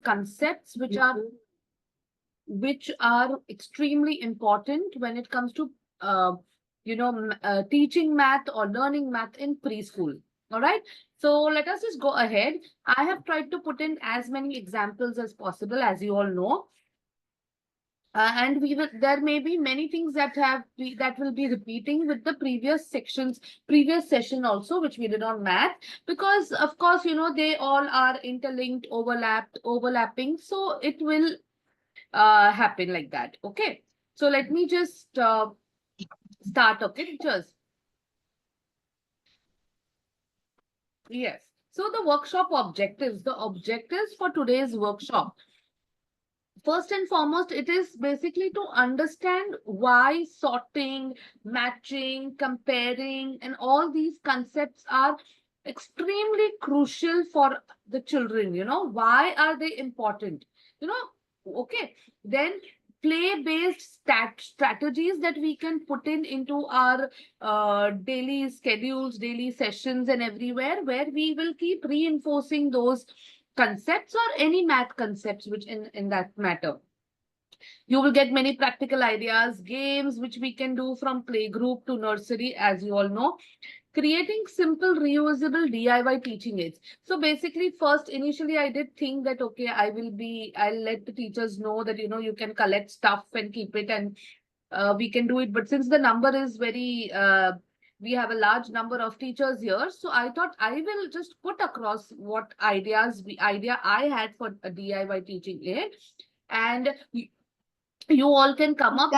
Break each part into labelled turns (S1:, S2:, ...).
S1: concepts which are extremely important when it comes to teaching math or learning math in preschool. All right, so let us just go ahead. I have tried to put in as many examples as possible, as you all know. And there may be many things that will be repeating with the previous session also, which we did on math, because of course, they all are interlinked, overlapping. So it will happen like that. Okay. So let me just start. Okay, teachers. Yes. So the workshop objectives, the objectives for today's workshop. First and foremost, it is basically to understand why sorting, matching, comparing, and all these concepts are extremely crucial for the children. Why are they important? Okay. Then play-based strategies that we can put into our daily schedules, daily sessions, and everywhere, where we will keep reinforcing those concepts or any math concepts which in that matter. You will get many practical ideas, games which we can do from playgroup to nursery, as you all know. Creating simple reusable DIY teaching aids. So basically, first initially I did think that okay, I'll let the teachers know that you can collect stuff and keep it, and we can do it. But since the number is very we have a large number of teachers here, so I thought I will just put across what idea I had for a DIY teaching aid, and you all can come up.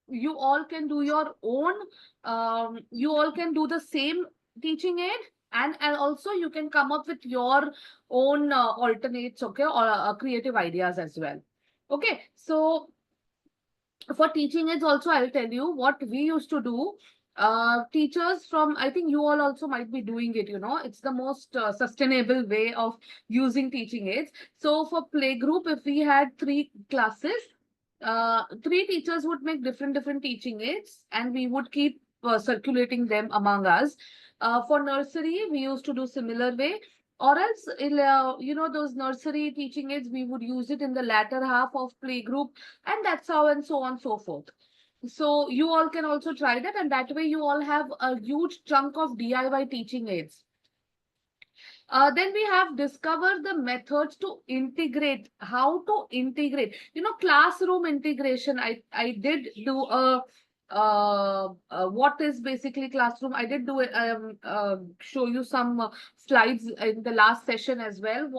S1: You all can do your own. You all can do the same teaching aid, and also you can come up with your own alternates, okay, or creative ideas as well. Okay, so for teaching aids also, I'll tell you what we used to do. Teachers from, I think you all also might be doing it, it's the most sustainable way of using teaching aids. So for playgroup, if we had 3 classes, 3 teachers would make different teaching aids, and we would keep circulating them among us. For nursery, we used to do similar way, or else, those nursery teaching aids, we would use it in the latter half of playgroup, and that's how, and so on, so forth. So you all can also try that, and that way you all have a huge chunk of DIY teaching aids. Then we have discovered the methods to integrate, how to integrate, classroom integration. I did do a what is basically classroom. I did do it, show you some slides in the last session as well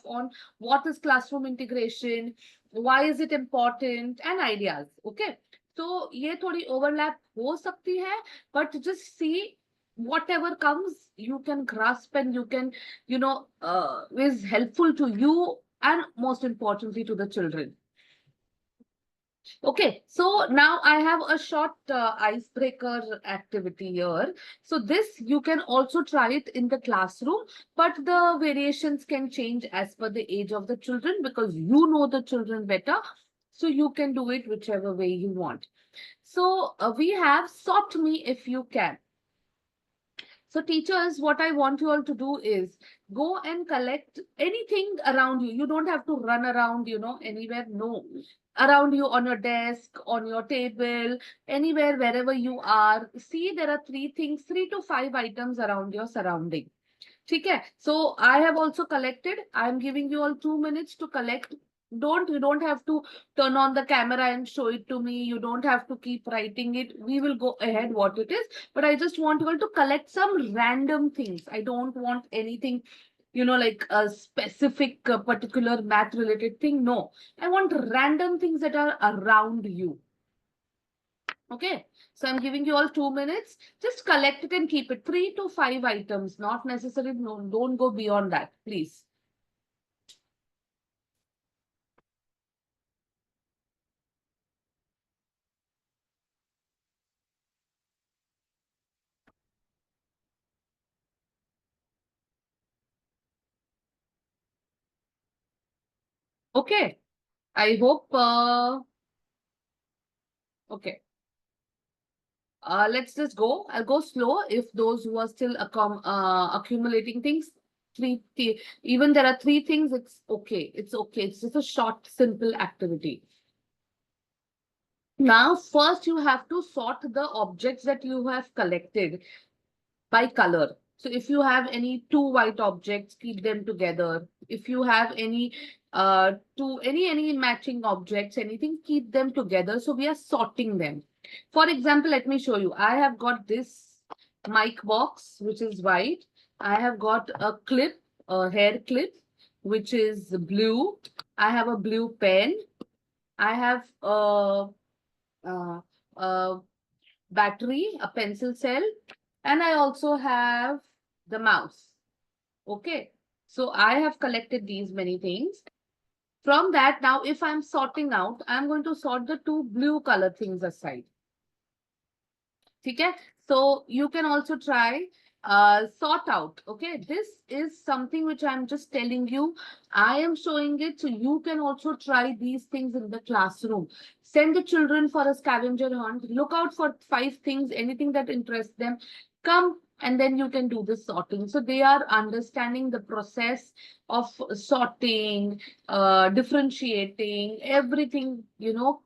S1: on what is classroom integration, why is it important, and ideas. Okay, so ये थोड़ी overlap हो सकती है, but just see whatever comes, you can grasp, and you can, is helpful to you and most importantly to the children. Okay, so now I have a short icebreaker activity here. So this, you can also try it in the classroom, but the variations can change as per the age of the children, because you know the children better. So you can do it whichever way you want. So we have sort me if you can. So teachers, what I want you all to do is go and collect anything around you. You don't have to run around, anywhere. No, around you, on your desk, on your table, anywhere, wherever you are. See, there are 3 things, 3 to 5 items around your surrounding. Okay, so I have also collected. I am giving you all 2 minutes to collect. You don't have to turn on the camera and show it to me. You don't have to keep writing it. We will go ahead what it is. But I just want you all to collect some random things. I don't want anything, like a specific particular math related thing. No, I want random things that are around you. Okay, so I'm giving you all 2 minutes. Just collect it and keep it. 3 to 5 items, not necessary. No, don't go beyond that, please. Okay, I hope. Okay. Let's just go. I'll go slow if those who are still accumulating things. even there are three things, it's okay. It's okay. It's just a short, simple activity. Now, first you have to sort the objects that you have collected by color. So if you have any two white objects, keep them together. If you have any any matching objects, anything, keep them together. So we are sorting them. For example, let me show you. I have got this mic box, which is white. I have got a clip, a hair clip, which is blue. I have a blue pen. I have uh, a battery, a pencil cell, and I also have the mouse. Okay, so I have collected these many things. From that, now if I'm sorting out, I'm going to sort the two blue color things aside. Okay, so you can also try sort out. Okay, this is something which I'm just telling you. I am showing it, so you can also try these things in the classroom. Send the children for a scavenger hunt. Look out for 5 things, anything that interests them. Come, and then you can do the sorting. So they are understanding the process of sorting, differentiating, everything,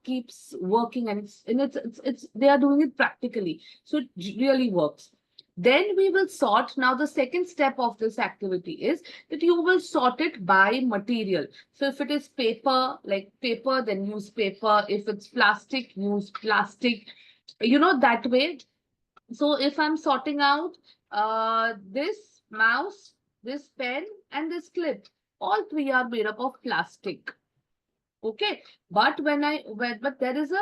S1: keeps working, and it's they are doing it practically. So it really works. Then we will sort. Now, the second step of this activity is that you will sort it by material. So if it is paper, like paper, then use paper. If it's plastic, use plastic. That way. So if I'm sorting out this mouse, this pen, and this clip, all three are made up of plastic. Okay, but but there is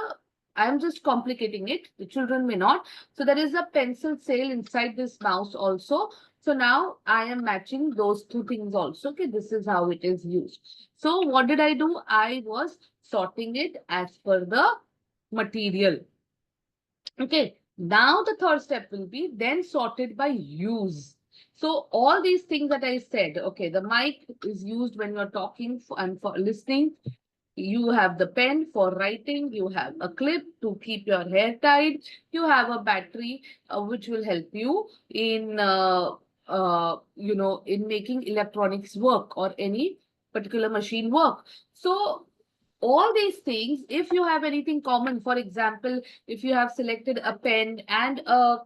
S1: I'm just complicating it. The children may not. So there is a pencil sail inside this mouse also. So now I am matching those two things also. Okay, this is how it is used. So what did I do? I was sorting it as per the material. Okay, now the third step will be then sorted by use. So all these things that I said, okay, the mic is used when you're talking and for listening. You have the pen for writing. You have a clip to keep your hair tied. You have a battery which will help you in in making electronics work or any particular machine work. So all these things, if you have anything common, for example, if you have selected a pen and a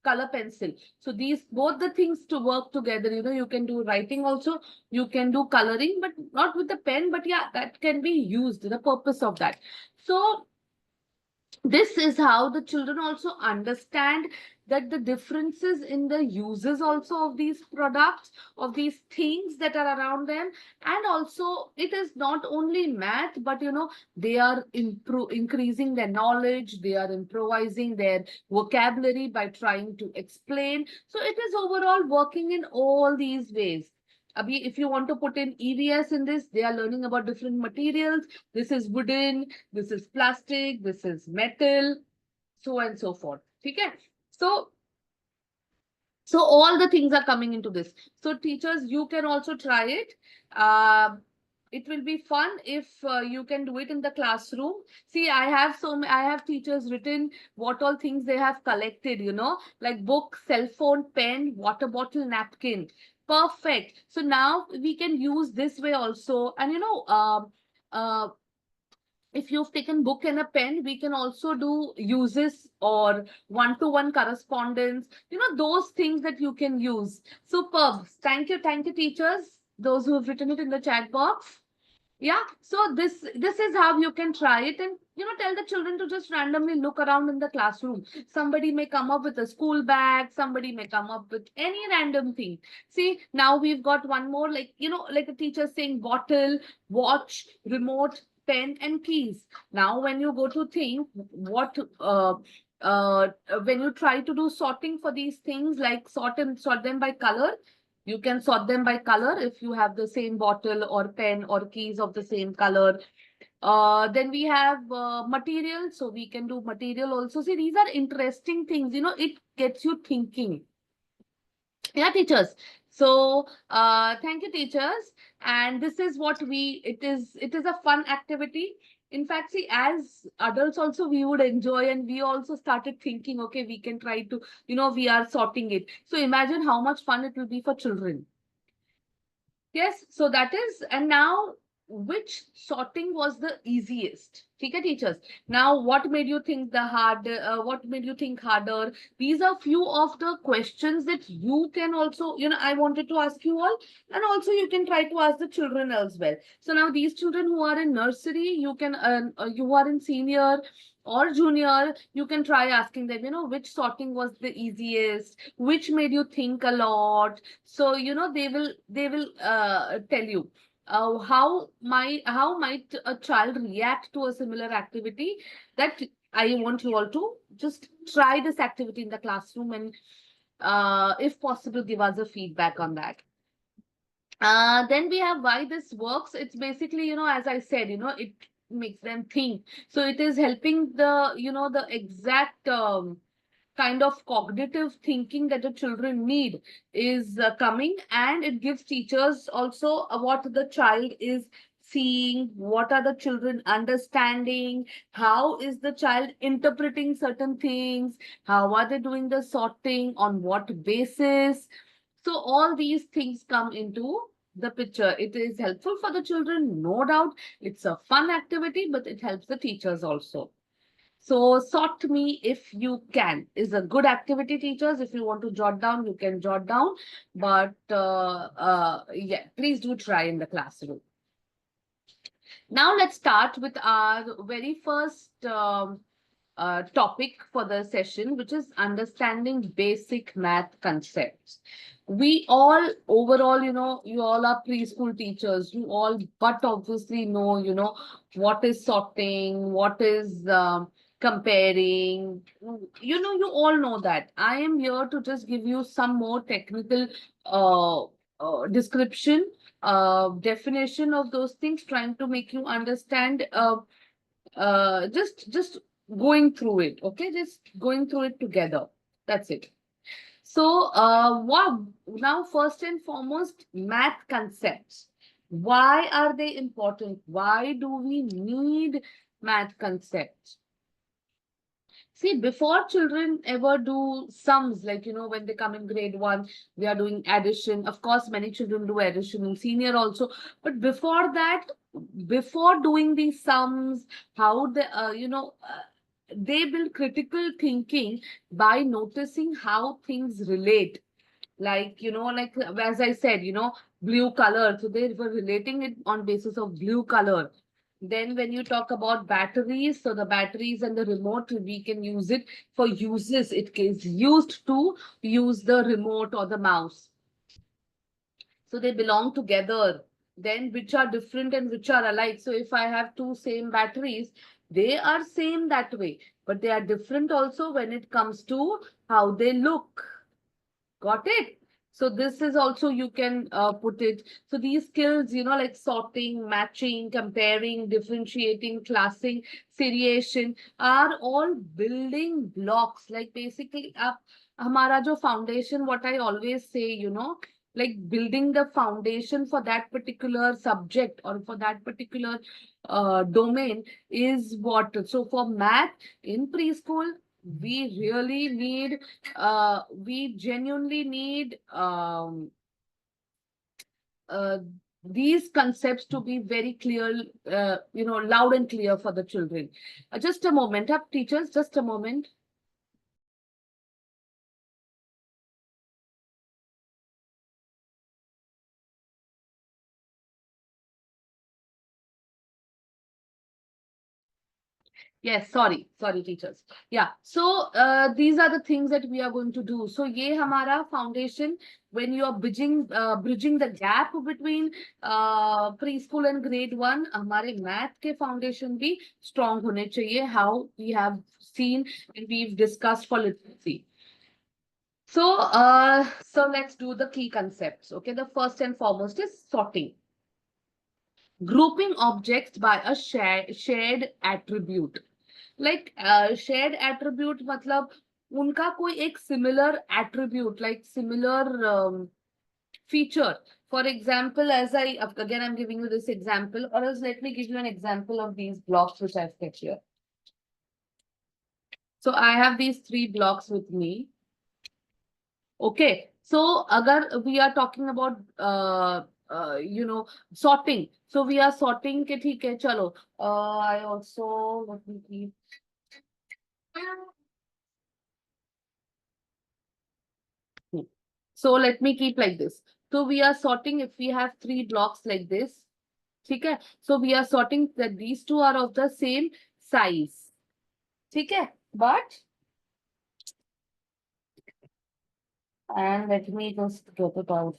S1: color pencil, so these both the things to work together, you can do writing also, you can do coloring, but not with the pen, but yeah, that can be used, the purpose of that. So this is how the children also understand that the differences in the uses also of these products, of these things that are around them. And also it is not only math, but they are increasing their knowledge, they are improvising their vocabulary by trying to explain. So it is overall working in all these ways. Abhi, if you want to put in EVS in this, they are learning about different materials. This is wooden, this is plastic, this is metal, so on and so forth. Okay? So all the things are coming into this. So teachers, you can also try it. It will be fun if you can do it in the classroom. See, I have teachers written what all things they have collected, like book, cell phone, pen, water bottle, napkin. Perfect. So now we can use this way also. And if you've taken book and a pen, we can also do uses or one-to-one correspondence, those things that you can use. Superb. Thank you, teachers, those who have written it in the chat box. Yeah, so this is how you can try it, and tell the children to just randomly look around in the classroom. Somebody may come up with a school bag, somebody may come up with any random thing. See, now we've got one more, like like a teacher saying bottle, watch, remote, pen, and keys. Now when you go to think what when you try to do sorting for these things, like sort them by color, you can sort them by color if you have the same bottle or pen or keys of the same color. Then we have material. So we can do material also. See, these are interesting things. It gets you thinking. Yeah, teachers. So thank you, teachers. And this is what it is a fun activity. In fact, see, as adults also, we would enjoy, and we also started thinking, okay, we can try to, we are sorting it. So imagine how much fun it will be for children. Yes, so that is, and now which sorting was the easiest? Okay, teachers. Now, what made you think the hard? What made you think harder? These are few of the questions that you can also, I wanted to ask you all, and also you can try to ask the children as well. So now these children who are in nursery, you are in senior or junior, you can try asking them, which sorting was the easiest, which made you think a lot. So they will tell you how might a child react to a similar activity. That I want you all to just try this activity in the classroom, and if possible give us a feedback on that. Then we have why this works. It's basically, as I said, it makes them think. So it is helping the exact kind of cognitive thinking that the children need is coming, and it gives teachers also what the child is seeing, what are the children understanding, how is the child interpreting certain things, how are they doing the sorting, on what basis. So all these things come into the picture. It is helpful for the children, no doubt. It's a fun activity, but it helps the teachers also. So sort me if you can is a good activity, teachers. If you want to jot down, you can jot down. But yeah, please do try in the classroom. Now let's start with our very first topic for the session, which is understanding basic math concepts. We all, overall, you all are preschool teachers. You all, but obviously know, what is sorting, what is comparing. You all know that. I am here to just give you some more technical uh, description, definition of those things, trying to make you understand. Just going through it, okay, just going through it together. That's it. So what now, first and foremost, math concepts. Why are they important? Why do we need math concepts? See, before children ever do sums, like, when they come in grade one, we are doing addition. Of course, many children do addition in senior also. But before that, before doing these sums, how they build critical thinking by noticing how things relate. Like, like as I said, blue color. So they were relating it on basis of blue color. Then when you talk about batteries, so the batteries and the remote, we can use it for uses. It is used to use the remote or the mouse. So they belong together. Then which are different and which are alike. So if I have two same batteries, they are same that way, but they are different also when it comes to how they look. Got it? So this is also you can put it. So these skills, like sorting, matching, comparing, differentiating, classing, seriation are all building blocks. Like basically, हमारा जो foundation, what I always say, like building the foundation for that particular subject or for that particular domain is what. So for math in preschool, we really need we genuinely need uh, these concepts to be very clear, loud and clear for the children. Just a moment, up teachers, just a moment. Yes, sorry, teachers. Yeah, so these are the things that we are going to do. So ये हमारा foundation, when you are bridging the gap between preschool and grade one, हमारे math के foundation भी strong होने चाहिए. How we have seen and we've discussed for literacy. So let's do the key concepts. Okay, the first and foremost is sorting. Grouping objects by a shared attribute. Like shared attribute मतलब उनका कोई एक similar attribute, like similar feature. For example, as again I'm giving you this example, or else let me give you an example of these blocks which I've kept here. So I have these three blocks with me. Okay, so agar we are talking about sorting. So we are sorting ke theek hai, chalo. I also, let me keep. So let me keep like this. So we are sorting if we have three blocks like this. Okay. So we are sorting that these two are of the same size. Okay. But, and let me just get it out.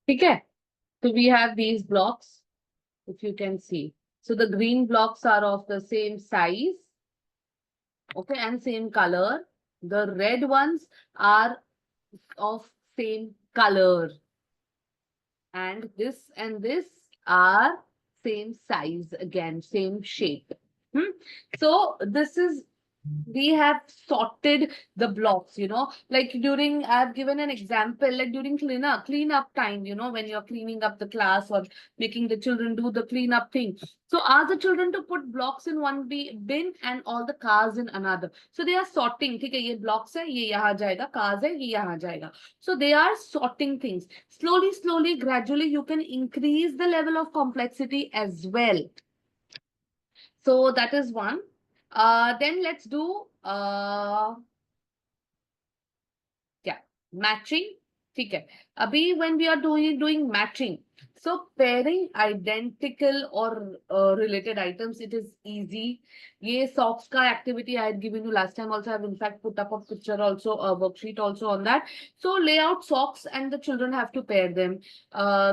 S1: Okay. So we have these blocks, if you can see. So the green blocks are of the same size, okay, and same color. The red ones are of same color. And this are same size again, same shape. So this is, we have sorted the blocks, like during, I've given an example, like during cleanup time, when you're cleaning up the class or making the children do the cleanup thing. So ask the children to put blocks in one bin and all the cars in another. So they are sorting. ठीक है, ये blocks है, ये यहाँ जाएगा, cars है, ये यहाँ जाएगा. So they are sorting things. Slowly, gradually, you can increase the level of complexity as well. So that is one. Then let's do yeah, matching. ठीक है. अभी when we are doing matching, so pairing identical or related items, it is easy. ये socks का activity I had given you last time also. I have in fact put up a picture also, a worksheet also on that. So lay out socks and the children have to pair them.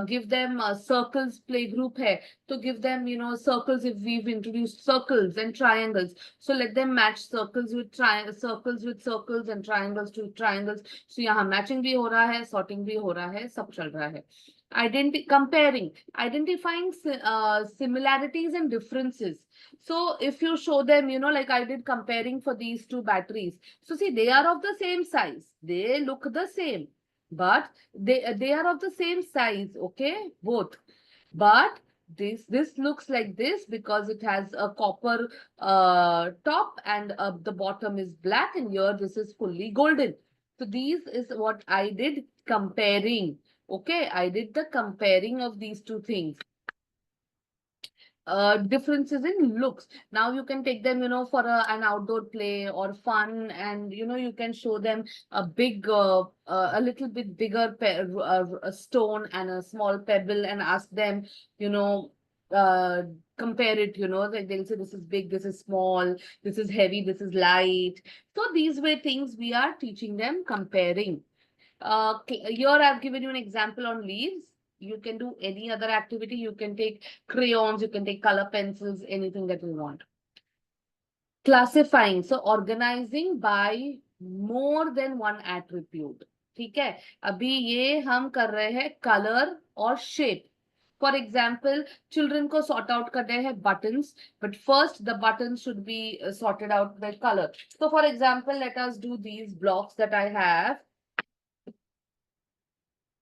S1: Give them circles, play group hai. To give them, circles, if we've introduced circles and triangles. So let them match circles with circles and triangles to triangles. So यहाँ matching भी हो रहा है, sorting भी हो रहा है, सब चल रहा है. Comparing, identifying similarities and differences. So if you show them, like I did comparing for these two batteries. So see, they are of the same size. They look the same, but they are of the same size, okay, both. But this looks like this because it has a copper top and the bottom is black, and here this is fully golden. So these is what I did comparing. Okay, I did the comparing of these two things. Differences in looks. Now you can take them, for an outdoor play or fun, and you can show them a little bit bigger a stone and a small pebble, and ask them, uh, compare it. They'll say this is big, this is small, this is heavy, this is light. So these were things we are teaching them comparing. Here I've given you an example on leaves. You can do any other activity. You can take crayons, you can take color pencils, anything that you want. Classifying, so organizing by more than one attribute. ठीक है, अभी ये हम कर रहे हैं color और shape. For example, children को sort out करने हैं buttons, but first the buttons should be sorted out by color. So for example, let us do these blocks that I have.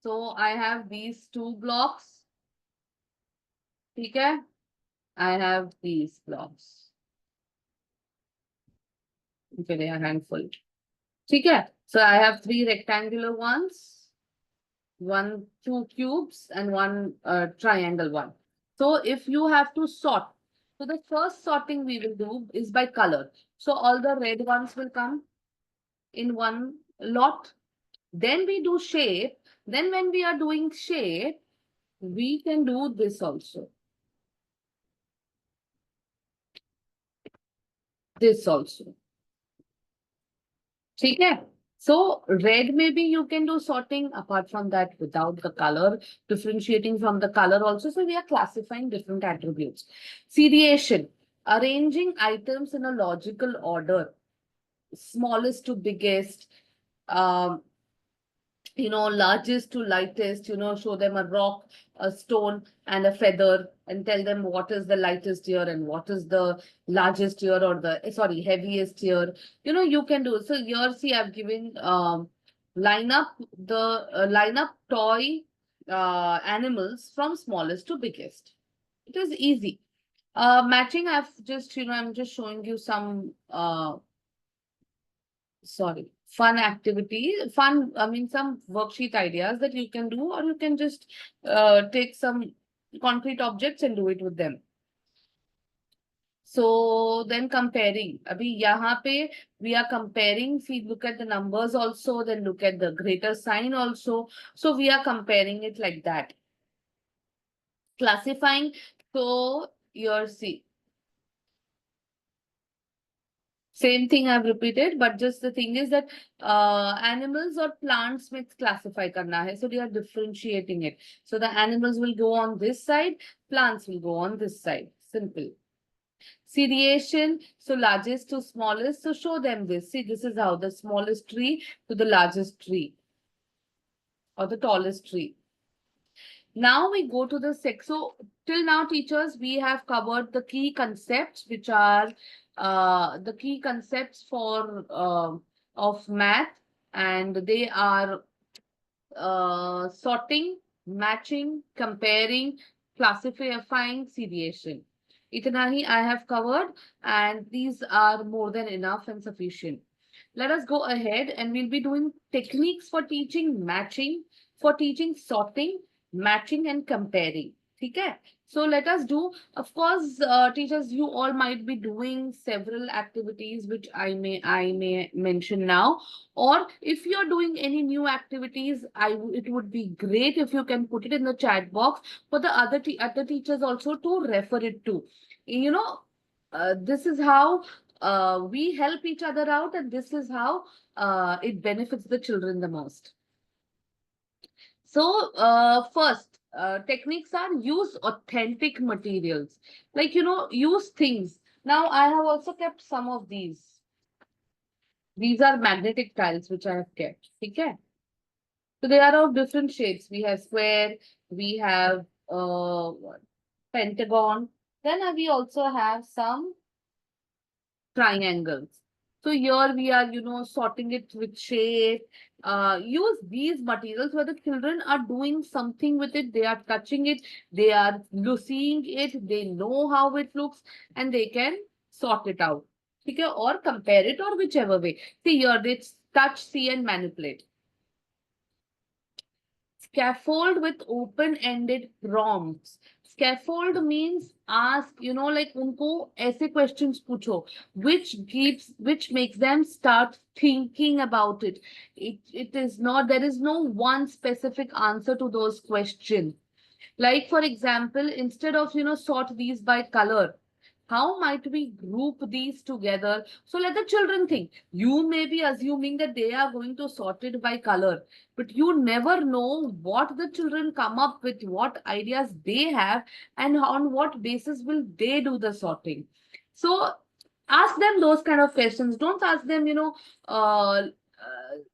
S1: So I have these two blocks. Okay, I have these blocks. Okay, they are handful. Okay, so I have three rectangular ones, two cubes, and one triangle one. So if you have to sort, so the first sorting we will do is by color. So all the red ones will come in one lot. Then we do shape. Then when we are doing shape, we can do this also. This also. Okay. So red, maybe you can do sorting apart from that without the color, differentiating from the color also. So we are classifying different attributes. Seriation, arranging items in a logical order, smallest to biggest, um, largest to lightest, show them a rock, a stone, and a feather, and tell them what is the lightest here and what is the largest here, or heaviest here. You can do. So here, see, I've given line up toy animals from smallest to biggest. It is easy. Matching, I've just, I'm just showing you some, fun activity, some worksheet ideas that you can do, or you can just take some concrete objects and do it with them. So then comparing, abhi yahan pe we are comparing, see, look at the numbers also, then look at the greater sign also. So we are comparing it like that. Classifying, so your see, same thing I've repeated, but just the thing is that animals or plants में classify करना है. So they are differentiating it. So the animals will go on this side, plants will go on this side. Simple. Seriation, so largest to smallest. So show them this. See, this is how the smallest tree to the largest tree or the tallest tree. Now we go to the sex. So till now, teachers, we have covered the key concepts, which are the key concepts for of math, and they are sorting, matching, comparing, classifying, seriation. Itna hi I have covered, and these are more than enough and sufficient. Let us go ahead and we'll be doing techniques for teaching matching, for teaching sorting, matching and comparing. Okay? So let us do, of course, teachers, you all might be doing several activities which I may mention now. Or if you're doing any new activities, it would be great if you can put it in the chat box for the other teachers also to refer it to. You know, this is how we help each other out, and this is how it benefits the children the most. So, first, techniques are use authentic materials. Like, use things. Now, I have also kept some of these. These are magnetic tiles which I have kept. Okay. So, they are of different shapes. We have square, we have pentagon. Then we also have some triangles. So here we are, sorting it with shape. Use these materials where the children are doing something with it. They are touching it. They are seeing it. They know how it looks and they can sort it out. Okay, or compare it or whichever way. See here, they touch, see and manipulate. Scaffold with open-ended prompts. Scaffold means ask, like unko aise questions pucho, which makes them start thinking about it. It is not, there is no one specific answer to those questions. Like, for example, instead of, sort these by color, how might we group these together? So let the children think. You may be assuming that they are going to sort it by color, but you never know what the children come up with, what ideas they have, and on what basis will they do the sorting. So ask them those kind of questions. Don't ask them,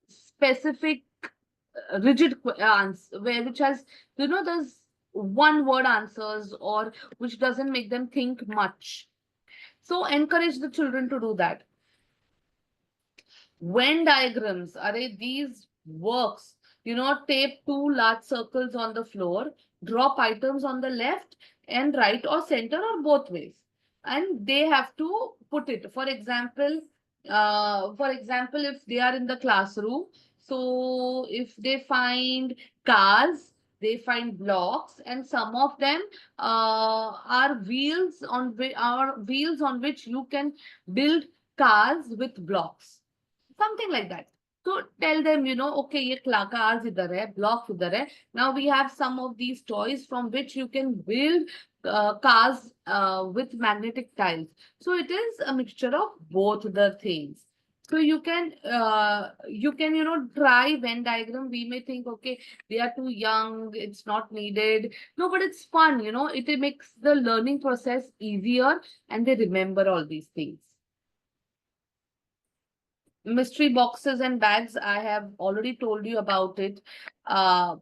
S1: specific rigid answer where which has, there's one word answers or which doesn't make them think much. So encourage the children to do that. Venn diagrams, are these works? Tape two large circles on the floor, drop items on the left and right or center or both ways. And they have to put it. For example, if they are in the classroom, so if they find cars, they find blocks, and some of them are wheels on which you can build cars with blocks. Something like that. So tell them, okay, ye cars idhar hai, blocks idhar hai. Now we have some of these toys from which you can build cars with magnetic tiles. So it is a mixture of both the things. So you can try Venn diagram. We may think, okay, they are too young, it's not needed. No, but it's fun, it makes the learning process easier and they remember all these things. Mystery boxes and bags, I have already told you about it. uh,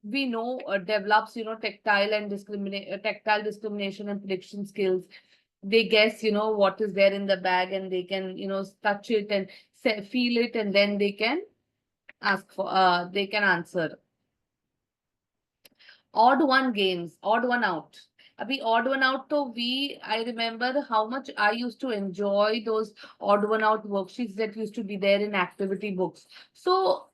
S1: we know develops tactile discrimination and prediction skills. They guess what is there in the bag and they can touch it and feel it, and then they can answer. Odd one games, odd one out. अभी odd one out तो I remember how much I used to enjoy those odd one out worksheets that used to be there in activity books. So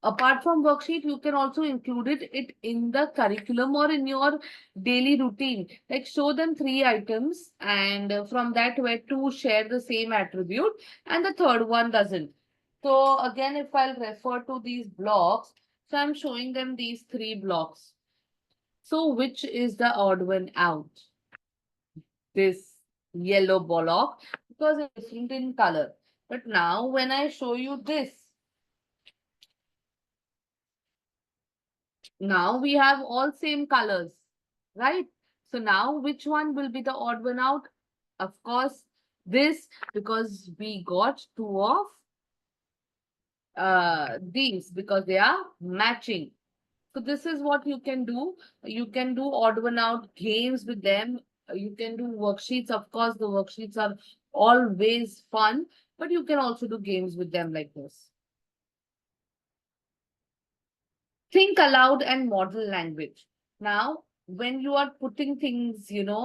S1: apart from worksheet, you can also include it in the curriculum or in your daily routine. Like show them 3 items, and from that where 2 share the same attribute and the third one doesn't. So again, if I'll refer to these blocks, so I'm showing them these 3 blocks. So which is the odd one out? This yellow block, because it's different in color. But now when I show you this, now we have all same colors, right? So now which one will be the odd one out? Of course, this, because we got 2 of these because they are matching. So this is what you can do. You can do odd one out games with them. You can do worksheets. Of course, the worksheets are always fun, but you can also do games with them like this. Think aloud and model language. Now, when you are putting things, when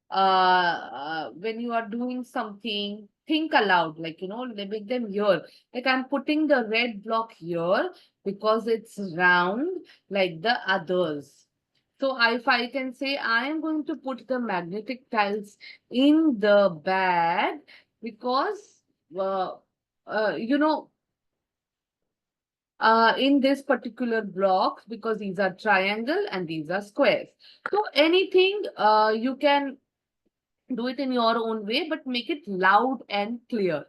S1: you are doing something, think aloud, like, make them here. Like I'm putting the red block here because it's round like the others. So if I can say I am going to put the magnetic tiles in the bag because, uh, you know, in this particular block because these are triangle and these are squares. So anything you can do it in your own way, but make it loud and clear.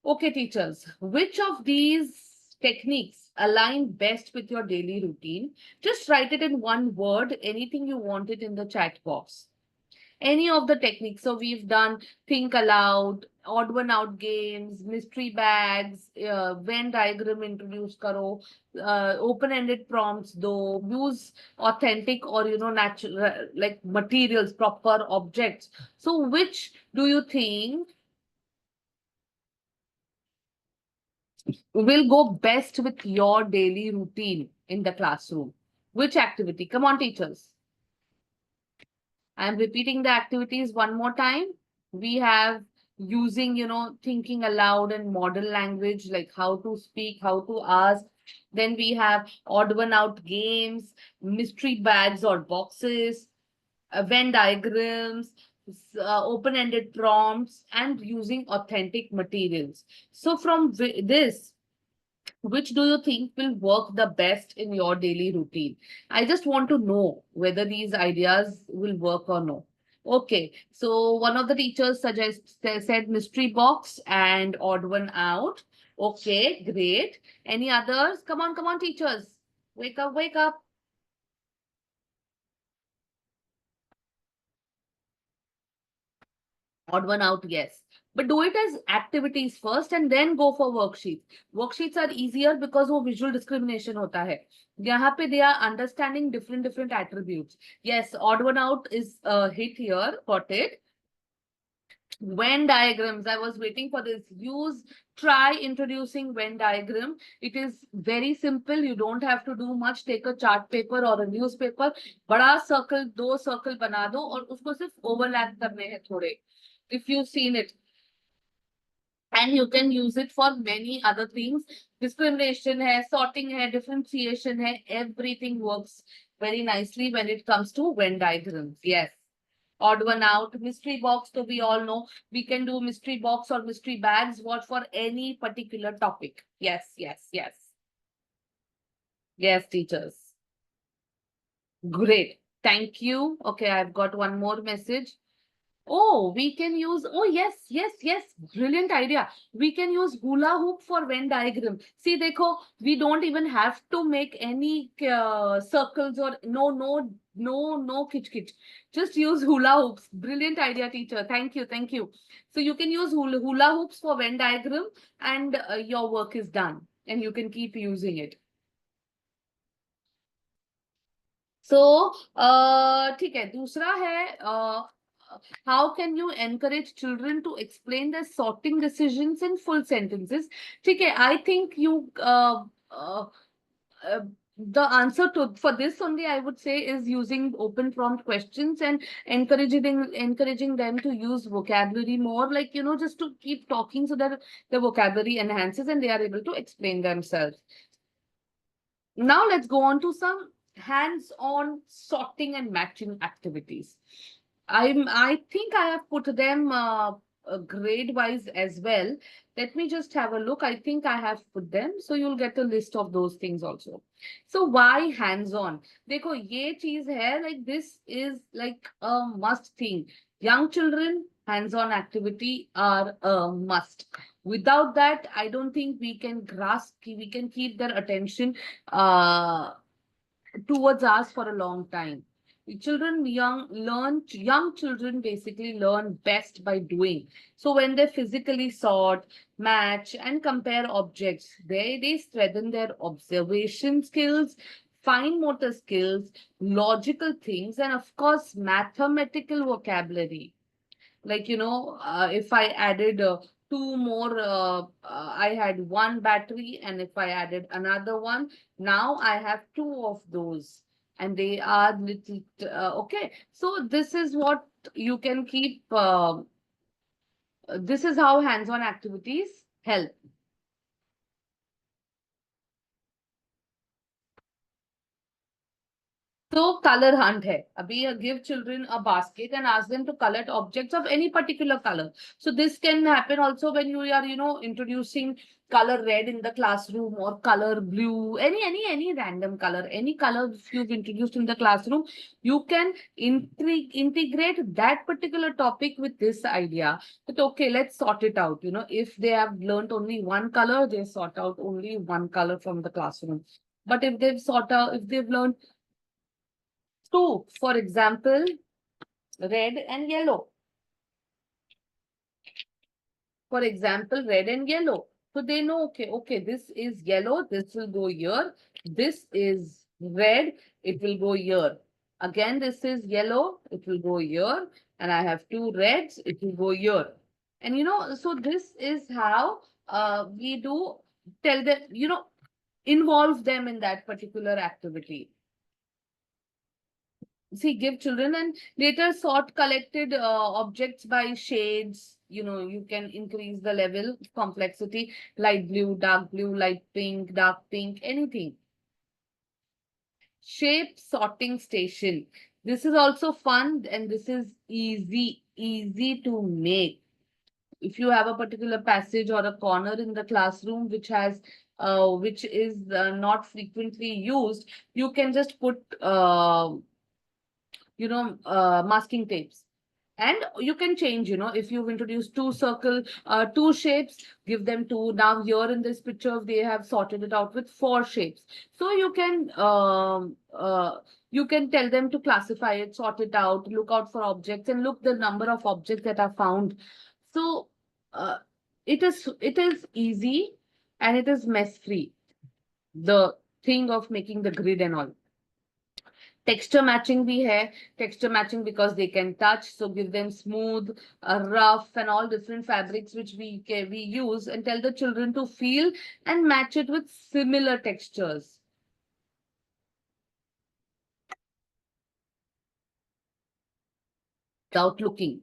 S1: Okay, teachers, which of these techniques align best with your daily routine? Just write it in one word, anything you want it in the chat box. Any of the techniques. So we've done think aloud, odd one out games, mystery bags, Venn diagram introduce karo, open-ended prompts though, use authentic or natural like materials, proper objects. So which do you think will go best with your daily routine in the classroom? Which activity? Come on, teachers. I'm repeating the activities one more time. We have using, thinking aloud and model language, like how to speak, how to ask. Then we have odd one out games, mystery bags or boxes, Venn diagrams, open-ended prompts, and using authentic materials. So from this, which do you think will work the best in your daily routine? I just want to know whether these ideas will work or no. Okay, so one of the teachers said mystery box and odd one out. Okay, great. Any others? Come on, teachers. Wake up, wake up. Odd one out, yes. But do it as activities first and then go for worksheets. Worksheets are easier because वो visual discrimination होता है. यहाँ पे they are understanding different attributes. Yes, odd one out is hit here. Got it. Venn diagrams. I was waiting for this. Try introducing Venn diagram. It is very simple. You don't have to do much. Take a chart paper or a newspaper. बड़ा circle, 2 circle बना दो और उसको सिर्फ overlap करने हैं थोड़े. If you've seen it, and you can use it for many other things. Discrimination hai, sorting hai, differentiation hai, everything works very nicely when it comes to Venn diagrams. Yes. Odd one out, mystery box, so we all know we can do mystery box or mystery bags, what for any particular topic. Yes, yes, yes. Yes, teachers. Great. Thank you. Okay, I've got one more message. Oh, we can use, oh, yes, yes, yes. Brilliant idea. We can use hula hoop for Venn diagram. See, dekho, we don't even have to make any circles or no, kitch, kitch. Just use hula hoops. Brilliant idea, teacher. Thank you, thank you. So you can use hula hoops for Venn diagram and your work is done and you can keep using it. So, ठीक है, दूसरा है, how can you encourage children to explain their sorting decisions in full sentences? ठीक है, I think you the answer to for this only I would say is using open prompt questions and encouraging them to use vocabulary more, like, just to keep talking so that the vocabulary enhances and they are able to explain themselves. Now let's go on to some hands-on sorting and matching activities. I think I have put them grade-wise as well. Let me just have a look. I think I have put them, so you'll get a list of those things also. So why hands-on? देखो ये चीज है, like this is like a must thing. Young children, hands-on activity are a must. Without that, I don't think we can we can keep their attention uh, towards us for a long time. Young children basically learn best by doing. So when they physically sort, match, and compare objects, they strengthen their observation skills, fine motor skills, logical things, and of course, mathematical vocabulary. Like, if I added two more, I had one battery, and if I added another one, now I have two of those, and they are little, okay. So this is what you can keep, this is how hands-on activities help. So color hunt hai. Abhi give children a basket and ask them to collect objects of any particular color. So this can happen also when you are, introducing color red in the classroom or color blue, any random color, any color you've introduced in the classroom, you can integrate that particular topic with this idea that, okay, let's sort it out. If they have learned only one color, they sort out only one color from the classroom. But if they've learned two, for example, red and yellow. For example, red and yellow. So they know, okay, this is yellow, this will go here. This is red, it will go here. Again, this is yellow, it will go here. And I have two reds, it will go here. And so this is how we do tell them, involve them in that particular activity. See, give children and later sort collected objects by shades. You can increase the level complexity, light blue, light pink, dark pink, anything. Shape sorting station. This is also fun and this is easy to make. If you have a particular passage or a corner in the classroom which is not frequently used, you can just put masking tapes. And you can change, if you've introduced two shapes, give them two. Now here in this picture, they have sorted it out with four shapes. So you can tell them to classify it, sort it out, look out for objects, and look the number of objects that are found. So uh, it is easy and it is mess free. The thing of making the grid and all. Texture matching bhi hai. Texture matching because they can touch. So give them smooth, rough, and all different fabrics which we use, and tell the children to feel and match it with similar textures. Without looking.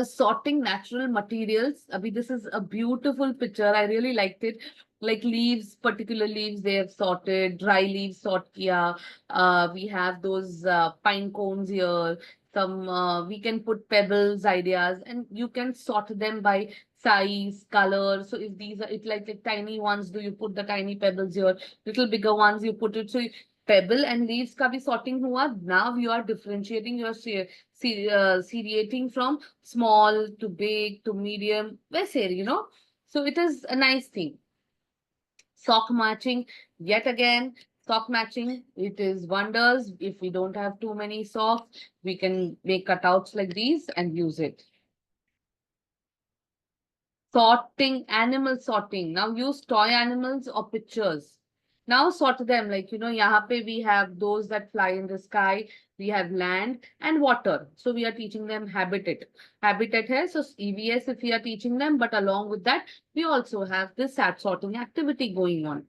S1: Sorting natural materials. Abhi, this is a beautiful picture. I really liked it. Like leaves, particular leaves, they have sorted. Dry leaves sort kiya. We have those pine cones here. Some we can put pebbles, ideas, and you can sort them by size, color. So if these are it like tiny ones, do you put the tiny pebbles here? Little bigger ones, you put it. So pebble and leaves ka bhi sorting hua. Now you are differentiating your seriating from small to big to medium. Where so it is a nice thing. Sock matching, yet again, sock matching, it is wonders. If we don't have too many socks, we can make cutouts like these and use it. Sorting, animal sorting. Now use toy animals or pictures. Now sort them like, yahan pe we have those that fly in the sky. We have land and water. So we are teaching them habitat. Habitat hai, so EVS if we are teaching them, but along with that, we also have this sat sorting activity going on.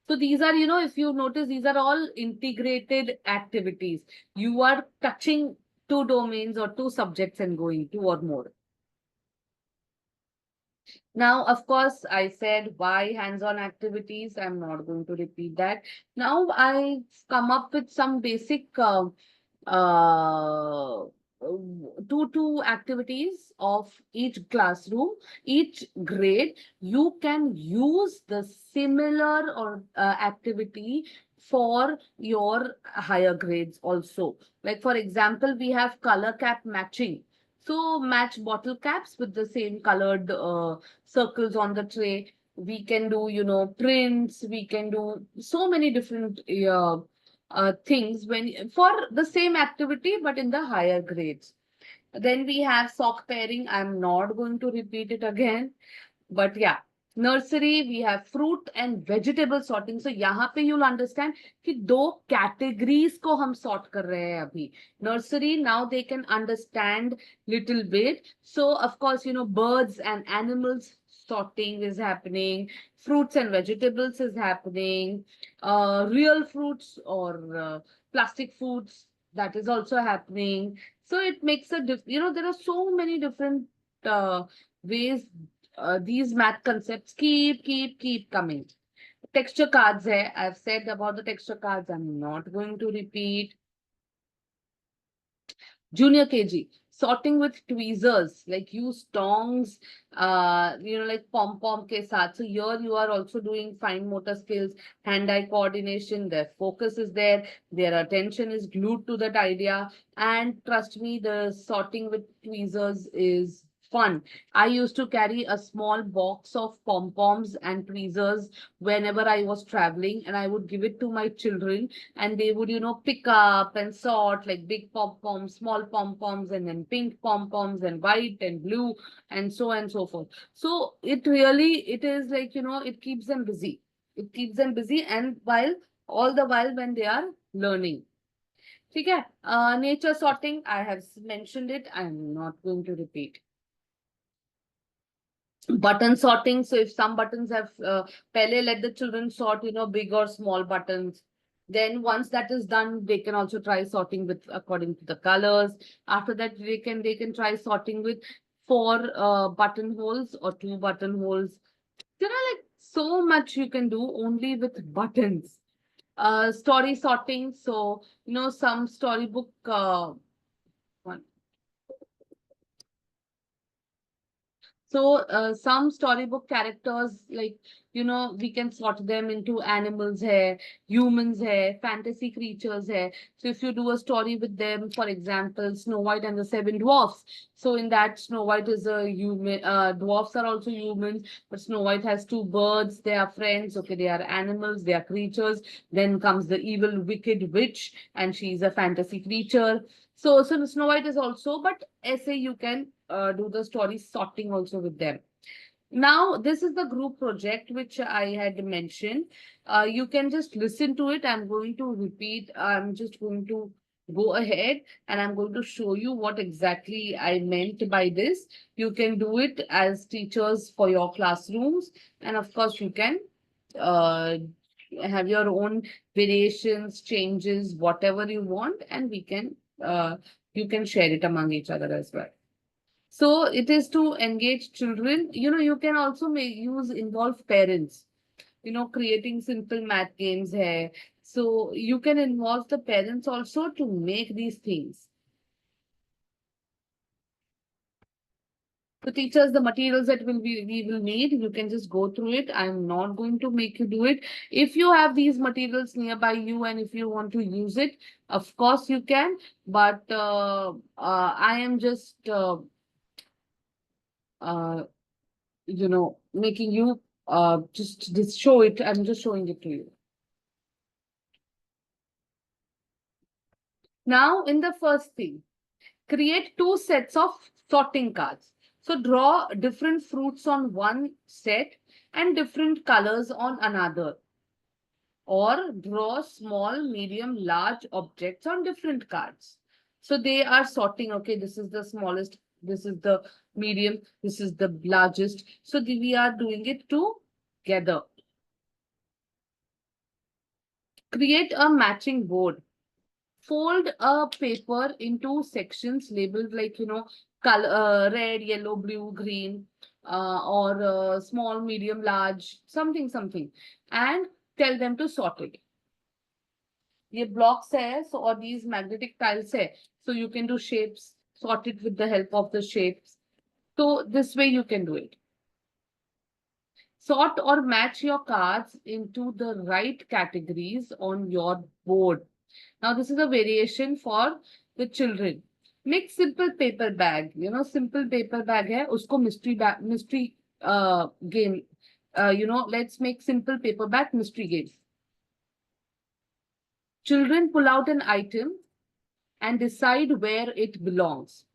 S1: So these are, if you notice, these are all integrated activities. You are touching two domains or two subjects and going two or more. Now, of course, I said why hands-on activities. I'm not going to repeat that. Now I've come up with some basic uh, two activities of each classroom, each grade. You can use the similar or activity for your higher grades also. Like for example, we have color cap matching. So match bottle caps with the same colored circles on the tray. We can do, prints. We can do so many different things when for the same activity, but in the higher grades. Then we have sock pairing. I'm not going to repeat it again. But yeah, nursery, we have fruit and vegetable sorting. So यहाँ पे you'll understand कि दो categories को हम sort कर रहे हैं अभी. Nursery, now they can understand little bit. So of course, birds and animals sorting is happening. Fruits and vegetables is happening. Real fruits or plastic foods, that is also happening. So it makes a there are so many different ways these math concepts keep coming. Texture cards hai. I've said about the texture cards. I'm not going to repeat. Junior KG, sorting with tweezers, like use tongs, like pom-pom ke saath. So here you are also doing fine motor skills, hand-eye coordination, their focus is there, their attention is glued to that idea. And trust me, the sorting with tweezers is fun. I used to carry a small box of pom-poms and tweezers whenever I was traveling, and I would give it to my children, and they would, pick up and sort like big pom-poms, small pom-poms, and then pink pom-poms and white and blue and so on and so forth. So it is like, it keeps them busy. It keeps them busy, and all the while when they are learning. Okay, nature sorting, I have mentioned it. I'm not going to repeat. Button sorting. So if some buttons have, pehle let the children sort, big or small buttons. Then once that is done, they can also try sorting with according to the colors. After that, they can try sorting with four buttonholes or two buttonholes. Like so much you can do only with buttons. Story sorting. So, some storybook one. So some storybook characters, like, we can sort them into animals hai, humans hai, fantasy creatures hai. So if you do a story with them, for example, Snow White and the Seven Dwarfs. So in that, Snow White is a human, dwarfs are also humans, but Snow White has two birds. They are friends. Okay, they are animals, they are creatures. Then comes the evil, wicked witch, and she's a fantasy creature. So Snow White is also, but essay you can do the story sorting also with them. Now, this is the group project which I had mentioned. You can just listen to it. I'm going to repeat. I'm just going to go ahead and I'm going to show you what exactly I meant by this. You can do it as teachers for your classrooms. And of course, you can uh, have your own variations, changes, whatever you want, and you can share it among each other as well. So it is to engage children. You can also involve parents, creating simple math games here. So you can involve the parents also to make these things. So teachers, the materials that we will need, you can just go through it. I'm not going to make you do it. If you have these materials nearby you and if you want to use it, of course you can. But I am just uh, making you just show it. I'm just showing it to you. Now, in the first thing, create two sets of sorting cards. So draw different fruits on one set and different colors on another. Or draw small, medium, large objects on different cards. So they are sorting. Okay, this is the smallest, this is the medium, this is the largest. So we are doing it together. Create a matching board. Fold a paper into sections labeled like, color, red, yellow, blue, green, or small, medium, large, something, something, and tell them to sort it. ये blocks है, so or these magnetic tiles है, so you can do shapes, sort it with the help of the shapes. So this way you can do it. Sort or match your cards into the right categories on your board. Now this is a variation for the children. Make simple paper bag. Simple paper bag hai, usko mystery game. Let's make simple paper bag mystery game. Children pull out an item and decide where it belongs.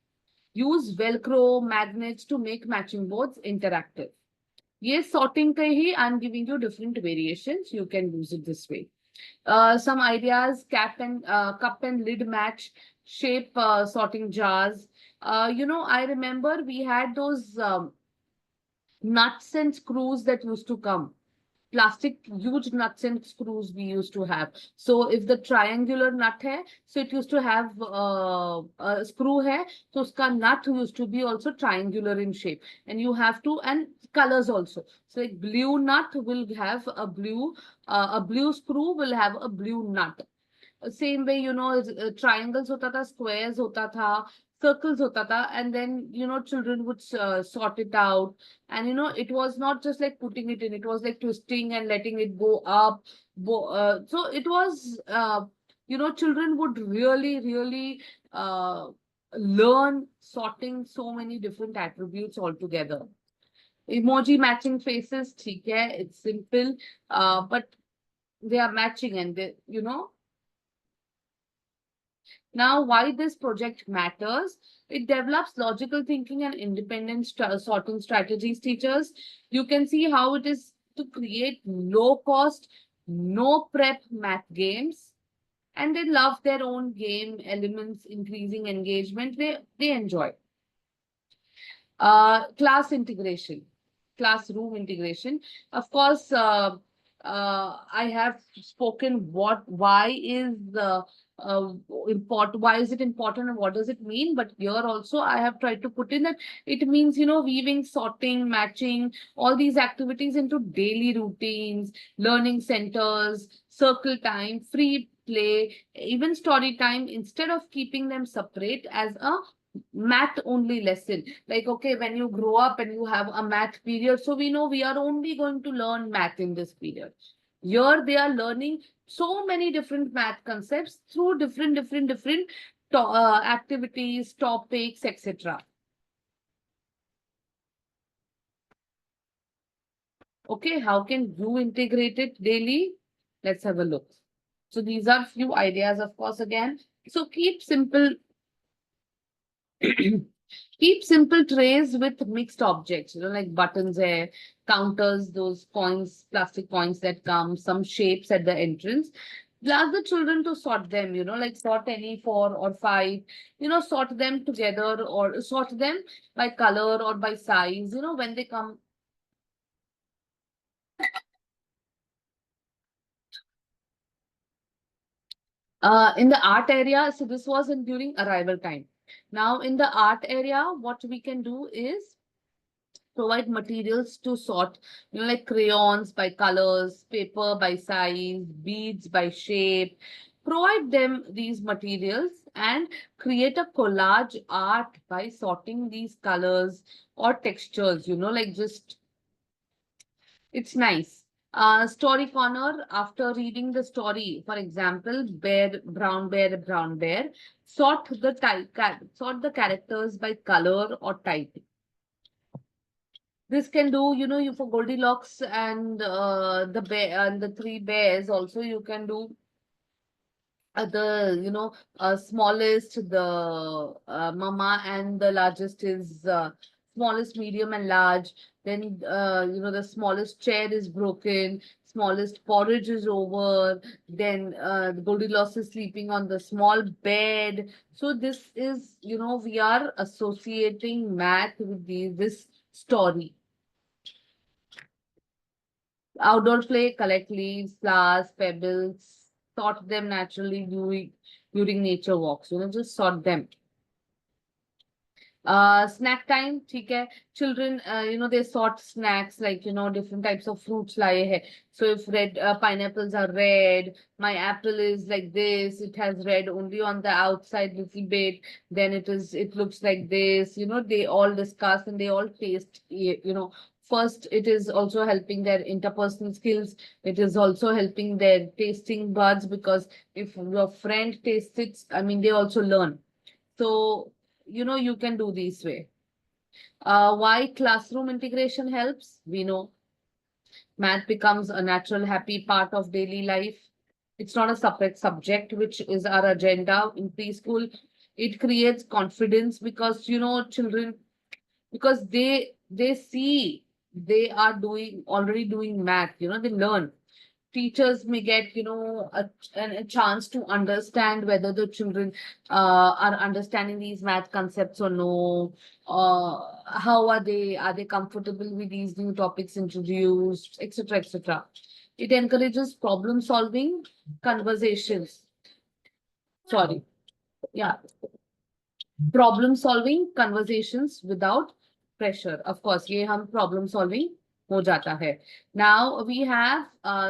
S1: Use Velcro magnets to make matching boards interactive. Yes, sorting ka hi, I'm giving you different variations. You can use it this way. Some ideas: cup and lid match, shape sorting jars. I remember we had those nuts and screws that used to come. Plastic huge nuts and screws we used to have. So if the triangular nut hai, so it used to have a screw hai, so uska nut used to be also triangular in shape, and you have to, and colors also. So like blue nut will have a blue screw will have a blue nut. Same way, triangles hota tha, squares hota tha, circles hota tha, and then, children would sort it out. And, it was not just like putting it in, it was like twisting and letting it go up. So it was, children would really, really learn sorting so many different attributes altogether. Emoji matching faces, theek hai, it's simple, but they are matching and they. Now, why this project matters? It develops logical thinking and independent sorting strategies, teachers. You can see how it is to create low cost, no prep math games. And they love their own game elements, increasing engagement. They enjoy. Class integration, classroom integration. Of course, I have spoken why is important, why is it important and what does it mean? But here also I have tried to put in that it means, weaving, sorting, matching, all these activities into daily routines, learning centers, circle time, free play, even story time, instead of keeping them separate as a math only lesson. Like, okay, when you grow up and you have a math period, so we know we are only going to learn math in this period. Here they are learning so many different math concepts through different activities, topics, etc. Okay, how can you integrate it daily? Let's have a look. So these are few ideas, of course, again. So keep simple keep simple trays with mixed objects, like buttons, counters, those coins, plastic coins that come, some shapes at the entrance. Ask the children to sort them, like sort any 4 or 5, sort them together or sort them by color or by size, when they come. In the art area, so this was during arrival time. Now in the art area, what we can do is provide materials to sort, like crayons by colors, paper by size, beads by shape. Provide them these materials and create a collage art by sorting these colors or textures, like just, it's nice. Story corner, after reading the story, for example, bear, brown bear, sort the characters by color or type. This can do, you for Goldilocks and the bear and the 3 bears. Also, you can do the smallest, the mama, and the largest is smallest, medium, and large. Then the smallest chair is broken, smallest porridge is over. Then the Goldilocks is sleeping on the small bed. So this is, we are associating math with this story. Outdoor play, collect leaves, flowers, pebbles, sort them naturally during nature walks, just sort them. Snack time, ठीक है. Children, they sort snacks like, different types of fruits लाए हैं. So if red pineapples are red, my apple is like this, it has red only on the outside little bit, then it looks like this. They all discuss and they all taste. First, it is also helping their interpersonal skills. It is also helping their tasting buds, because if your friend tastes it, I mean, they also learn. So, you can do this way. Why classroom integration helps? We know math becomes a natural, happy part of daily life. It's not a separate subject, which is our agenda in preschool. It creates confidence because, children, because they see they are already doing math, they learn. Teachers may get a chance to understand whether the children are understanding these math concepts or no. How are they comfortable with these new topics introduced, etc., etc. It encourages problem solving conversations. Sorry. Yeah. Problem solving conversations without pressure. Of course, ये हम problem solving हो जाता है. Now we have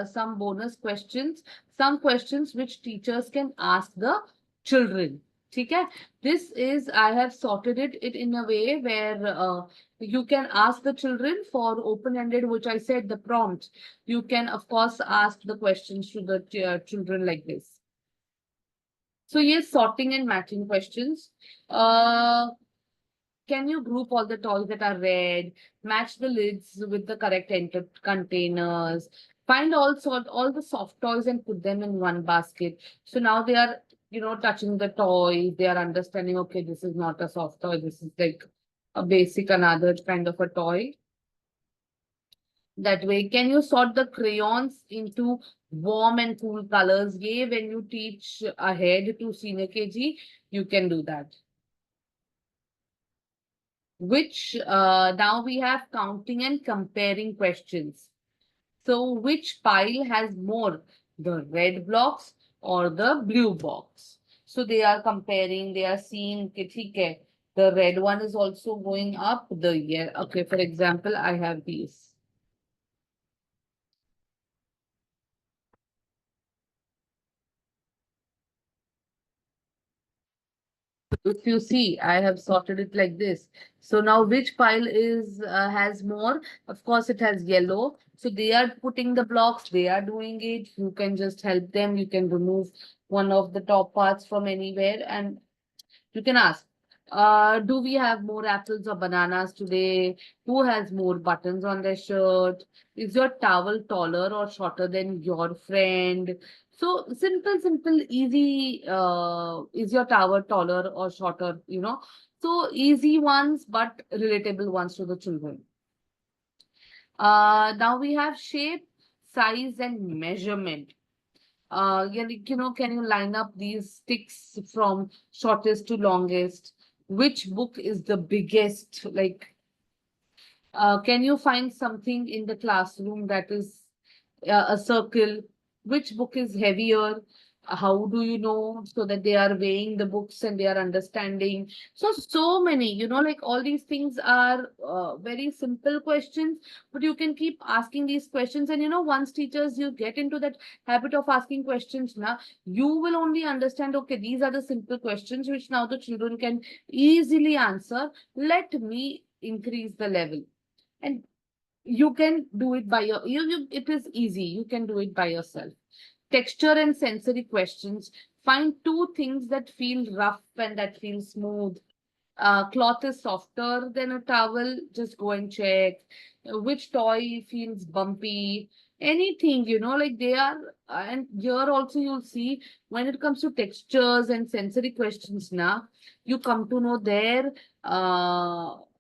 S1: some bonus questions, some questions which teachers can ask the children. ठीक है? This is, I have sorted it in a way where you can ask the children for open-ended, which I said the prompt. You can, of course, ask the questions to the children like this. So yes, sorting and matching questions. Can you group all the toys that are red, match the lids with the correct containers, find all the soft toys and put them in one basket. So now they are, touching the toys. They are understanding, okay, this is not a soft toy. This is like a basic, another kind of a toy. That way, can you sort the crayons into warm and cool colors? Yeah, when you teach ahead to senior KG, you can do that. Which now we have counting and comparing questions. So which pile has more, the red blocks or the blue box? So they are comparing, they are seeing, okay, the red one is also going up, okay, for example, I have these. If you see, I have sorted it like this. So now which pile has more? Of course, it has yellow. So they are putting the blocks, they are doing it. You can just help them. You can remove one of the top parts from anywhere and you can ask, do we have more apples or bananas today? Who has more buttons on their shirt? Is your towel taller or shorter than your friend? So simple, easy. Is your towel taller or shorter? So easy ones, but relatable ones to the children. Now we have shape, size, and measurement. Can you line up these sticks from shortest to longest? Which book is the biggest? Like, can you find something in the classroom that is a circle? Which book is heavier? How do you know? So that they are weighing the books and they are understanding. So many, like all these things are very simple questions, but you can keep asking these questions. And, once teachers, you get into that habit of asking questions now, you will only understand, okay, these are the simple questions which now the children can easily answer. Let me increase the level. And you can do it by it is easy. You can do it by yourself. Texture and sensory questions. Find two things that feel rough and that feel smooth. Cloth is softer than a towel. Just go and check. Which toy feels bumpy. Anything, like they are, and here also you'll see when it comes to textures and sensory questions now, you come to know their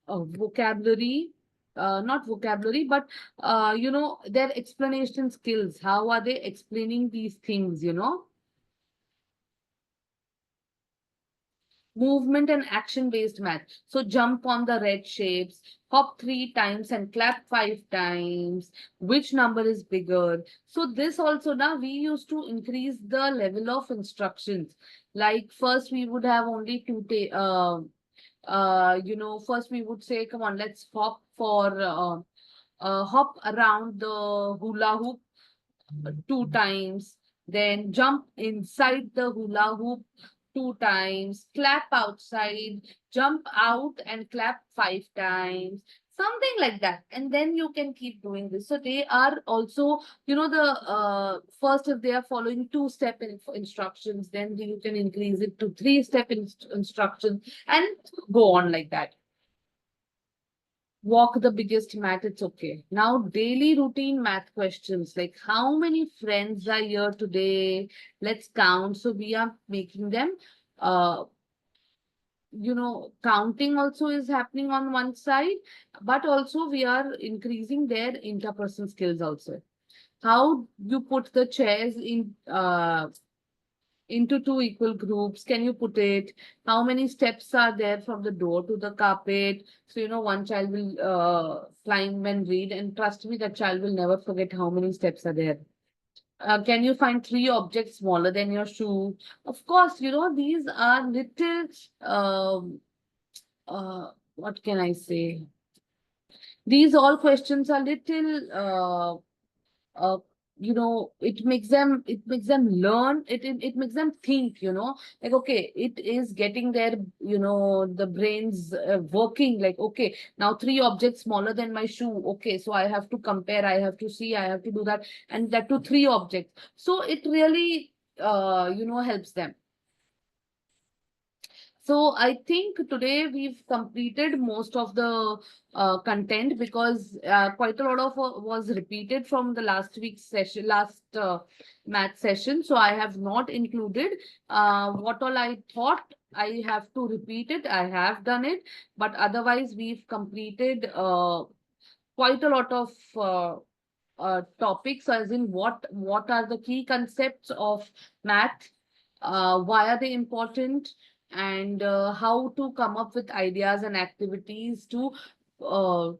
S1: vocabulary, not vocabulary, but their explanation skills. How are they explaining these things? movement and action based math. So jump on the red shapes, hop 3 times and clap 5 times. Which number is bigger? So this also now we used to increase the level of instructions. Like first we would have only first we would say, come on, let's hop around the hula hoop 2 times, then jump inside the hula hoop 2 times, clap outside, jump out and clap 5 times, something like that. And then you can keep doing this. So they are also, the first, if they are following two-step instructions, then you can increase it to three-step instructions and go on like that. Walk the biggest math, it's okay. Now, daily routine math questions like how many friends are here today? Let's count. So we are making them, uh, counting also is happening on one side, but also we are increasing their interpersonal skills also. How you put the chairs into two equal groups. Can you put it? How many steps are there from the door to the carpet? So, one child will climb and read, and trust me, that child will never forget how many steps are there. Can you find 3 objects smaller than your shoe? Of course, these are little, what can I say? These all questions are little it makes them learn, it makes them think, like, okay, it is getting their, the brains working, like, okay, now 3 objects smaller than my shoe, okay, so I have to compare, I have to see, I have to do that, and that to 3 objects, so it really helps them. So I think today we've completed most of the content, because quite a lot of was repeated from the last week's session, last math session. So I have not included what all I thought I have to repeat it. I have done it, but otherwise we've completed quite a lot of topics, as in what are the key concepts of math, why are they important, and how to come up with ideas and activities to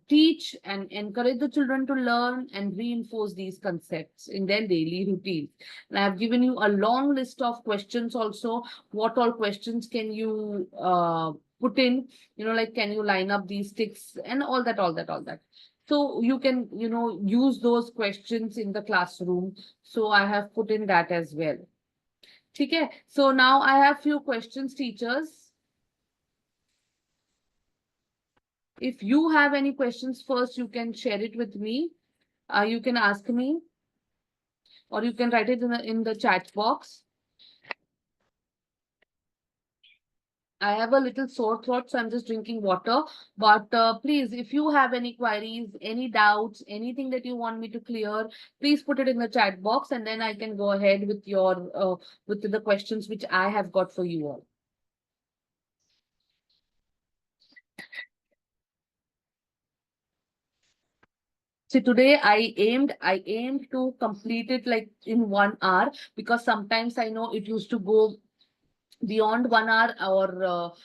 S1: teach and encourage the children to learn and reinforce these concepts in their daily routine. And I have given you a long list of questions also. What all questions can you put in? Like, can you line up these sticks and all that, all that, all that. So you can, use those questions in the classroom. So I have put in that as well. Okay. So now I have few questions, teachers. If you have any questions first, you can share it with me. You can ask me, or you can write it in the chat box. I have a little sore throat, so I'm just drinking water. But please, if you have any queries, any doubts, anything that you want me to clear, please put it in the chat box, and then I can go ahead with with the questions which I have got for you all. So today I aimed to complete it like in 1 hour, because sometimes I know it used to go beyond 1 hour, or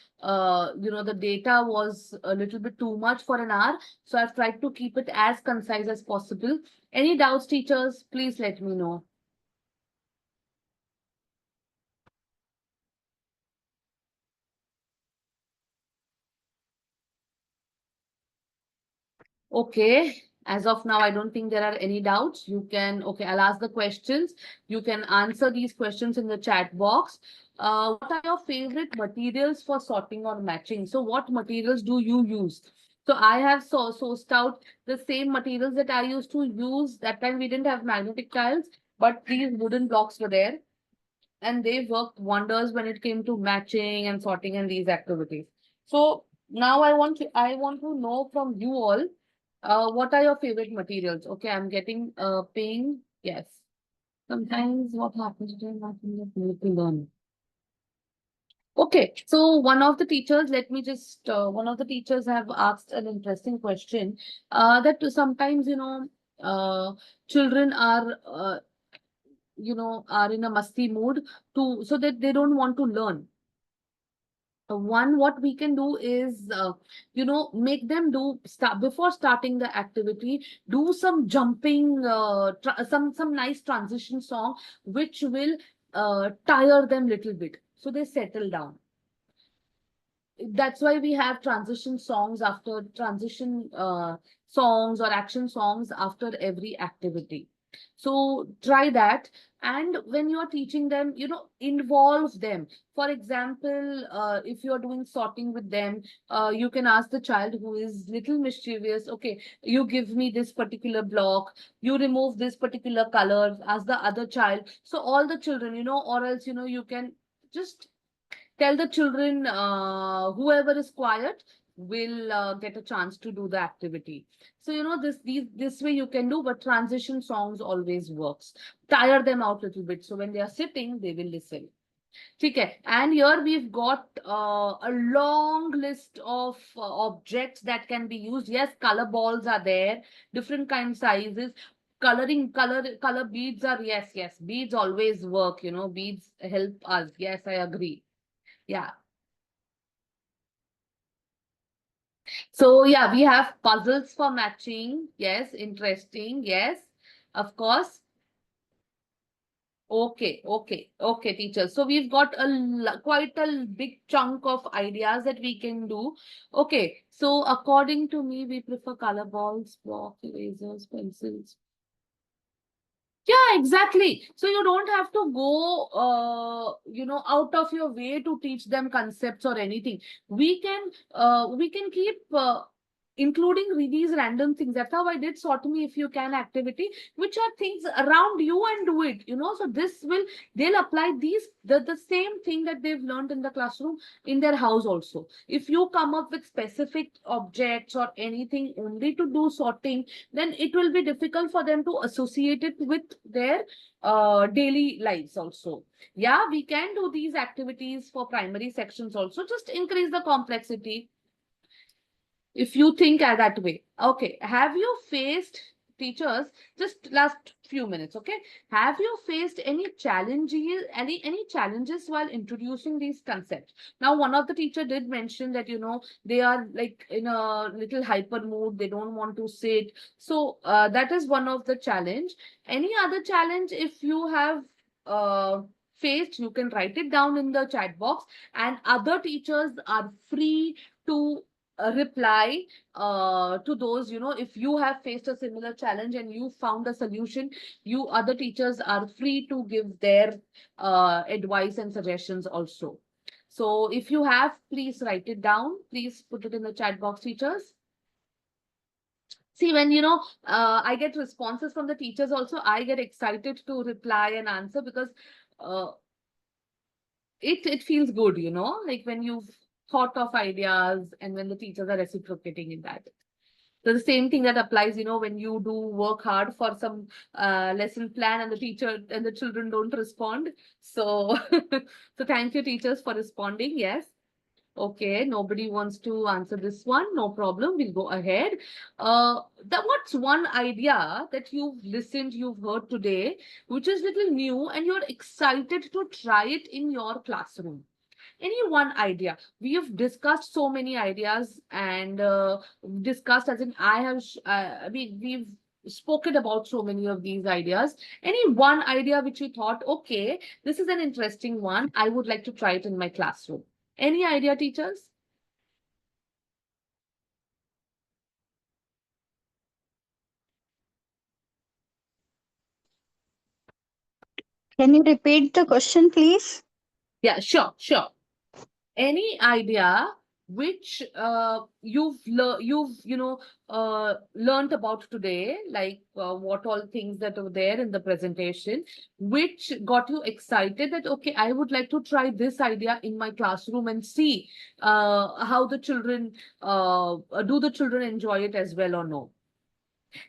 S1: the data was a little bit too much for an hour. So I've tried to keep it as concise as possible. Any doubts, teachers, please let me know. Okay. As of now, I don't think there are any doubts. You can, okay, I'll ask the questions. You can answer these questions in the chat box. What are your favorite materials for sorting or matching? So what materials do you use? So I have sourced out the same materials that I used to use. That time we didn't have magnetic tiles, but these wooden blocks were there, and they worked wonders when it came to matching and sorting and these activities. So now I want to know from you all, what are your favorite materials? Okay, I'm getting ping. Yes. Sometimes what happens is nothing is need to learn. Okay, so one of the teachers have asked an interesting question, that sometimes, uh, children are in a musty mood, so that they don't want to learn. One, what we can do is, make them do start before starting the activity, do some jumping, some nice transition song, which will tire them little bit, so they settle down. That's why we have transition songs after transition songs or action songs after every activity. So try that. And when you're teaching them, involve them. For example, if you're doing sorting with them, you can ask the child who is little mischievous, okay, you give me this particular block, you remove this particular color, ask the other child. So all the children, or else, you can just tell the children, whoever is quiet will get a chance to do the activity. So this way you can do, but transition songs always works. Tire them out a little bit, so when they are sitting they will listen. Okay, and here we've got a long list of objects that can be used. Yes, color balls are there, different kind sizes. Color beads are, yes, beads always work. Beads help us. Yes, I agree. Yeah. So yeah, we have puzzles for matching. Yes, interesting. Yes, of course. Okay, teacher. So we've got quite a big chunk of ideas that we can do. Okay, so according to me, we prefer color balls, block, erasers, pencils. Yeah, exactly. So you don't have to go, out of your way to teach them concepts or anything. We can keep including these random things. That's how I did sort me if you can activity, which are things around you and do it. So they'll apply the same thing that they've learned in the classroom in their house also. If you come up with specific objects or anything only to do sorting, then it will be difficult for them to associate it with their daily lives also. Yeah, we can do these activities for primary sections also, just increase the complexity if you think that way. Okay, have you faced, teachers, just last few minutes, okay, have you faced any challenges while introducing these concepts? Now, one of the teacher did mention that they are like in a little hyper mood, they don't want to sit. So that is one of the challenge. Any other challenge, if you have faced, you can write it down in the chat box, and other teachers are free to reply to those. If you have faced a similar challenge and you found a solution, you other teachers are free to give their advice and suggestions also. So if you have, please write it down, please put it in the chat box, teachers. See, when I get responses from the teachers also, I get excited to reply and answer, because uh, it feels good, like when you've thought of ideas and when the teachers are reciprocating in that. So the same thing that applies, when you do work hard for some lesson plan and the teacher and the children don't respond. So, so thank you, teachers, for responding. Yes. Okay, nobody wants to answer this one. No problem. We'll go ahead. What's one idea that you've heard today, which is little new and you're excited to try it in your classroom? Any one idea? We have discussed so many ideas, and discussed as in I have, we've spoken about so many of these ideas. Any one idea which you thought, okay, this is an interesting one, I would like to try it in my classroom? Any idea, teachers?
S2: Can you repeat the question, please?
S1: Yeah, sure. Any idea which learned about today, like what all things that were there in the presentation, which got you excited that, okay, I would like to try this idea in my classroom and see how the children do the children enjoy it as well or no?